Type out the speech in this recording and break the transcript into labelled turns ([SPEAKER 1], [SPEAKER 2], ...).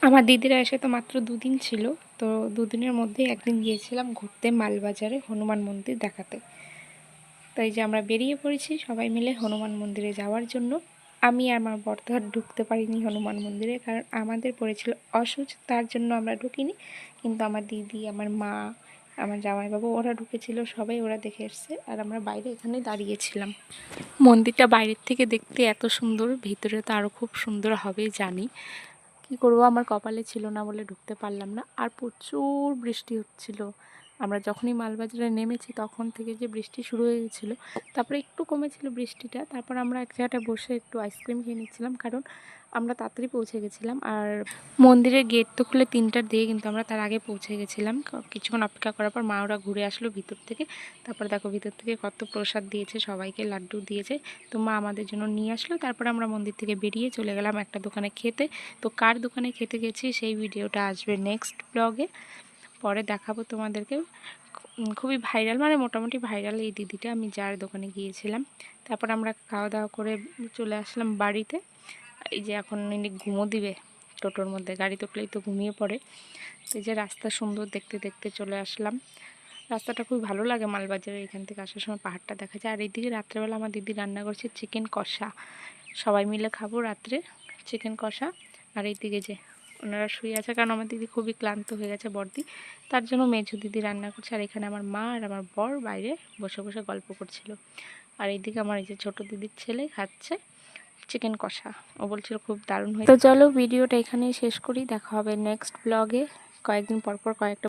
[SPEAKER 1] আমার দিদিরা এসে তো মাত্র দুদিন ছিল, তো দুদিনের মধ্যে একদিন গিয়েছিলাম ঘুরতে মালবাজারে হনুমান মন্দির দেখাতে। তো এই যে আমরা বেরিয়ে পড়েছি সবাই মিলে হনুমান মন্দিরে যাওয়ার জন্য। আমি আর আমার বর তো আর ঢুকতে পারিনি হনুমান মন্দিরে, কারণ আমাদের পড়েছিল অসুচ, তার জন্য আমরা ঢুকিনি। কিন্তু আমার দিদি, আমার মা, আমার জামাইবাবু ওরা ঢুকেছিল, সবাই ওরা দেখে এসছে, আর আমরা বাইরে এখানে দাঁড়িয়েছিলাম। মন্দিরটা বাইরের থেকে দেখতে এত সুন্দর, ভিতরে তো আরও খুব সুন্দর হবে জানি। কি করবো, আমার কপালে ছিল না বলে ঢুকতে পারলাম না। আর প্রচুর বৃষ্টি হচ্ছিল। আমরা যখনই মালবাজারে নেমেছি তখন থেকে যে বৃষ্টি শুরু হয়ে গেছিলো, তারপরে একটু কমেছিল বৃষ্টিটা। তারপর আমরা এক জায়গাটায় বসে একটু আইসক্রিম খেয়ে নিচ্ছিলাম, কারণ আমরা তাড়াতাড়ি পৌঁছে গেছিলাম। আর মন্দিরের গেট তো খুলে 3টার দিকে, কিন্তু আমরা তার আগে পৌঁছে গেছিলাম। কিছুক্ষণ অপেক্ষা করার পর মা ওরা ঘুরে আসলো ভিতর থেকে। তারপর দেখো ভিতর থেকে কত প্রসাদ দিয়েছে, সবাইকে লাড্ডু দিয়েছে। তো মা আমাদের জন্য নিয়ে আসলো। তারপর আমরা মন্দির থেকে বেরিয়ে চলে গেলাম একটা দোকানে খেতে। তো কার দোকানে খেতে গেছি সেই ভিডিওটা আসবে নেক্সট ব্লগে, পরে দেখাবো তোমাদেরকে। খুবই ভাইরাল, মানে মোটামুটি ভাইরাল এই দিদিটা, আমি যার দোকানে গিয়েছিলাম। তারপর আমরা খাওয়া দাওয়া করে চলে আসলাম বাড়িতে। এই যে এখন ইনি ঘুমো দিবে টোটোর মধ্যে, গাড়ি তুললেই তো ঘুমিয়ে পড়ে। এই যে রাস্তা সুন্দর দেখতে দেখতে চলে আসলাম। রাস্তাটা খুব ভালো লাগে মালবাজারে, এখান থেকে আসার সময় পাহাড়টা দেখা যায়। আর এইদিকে রাত্রেবেলা আমার দিদি রান্না করছে চিকেন কষা, সবাই মিলে খাবো রাত্রে চিকেন কষা। আর এইদিকে যে ওনারা শুয়ে আছে, কারণ আমার দিদি খুবই ক্লান্ত হয়ে গেছে বর্দি, তার জন্য মেজো দিদি রান্না করছে। আর এখানে আমার মা আর আমার বর বাইরে বসে বসে গল্প করছিল। আর এইদিকে আমার এই যে ছোটো দিদির ছেলে খাচ্ছে চিকেন কষা, ও বলছিল খুব দারুণ হয়েছে। তো চলো ভিডিওটা এখানেই শেষ করি, দেখা হবে নেক্সট ব্লগে। কয়েকদিন পর পর কয়েকটা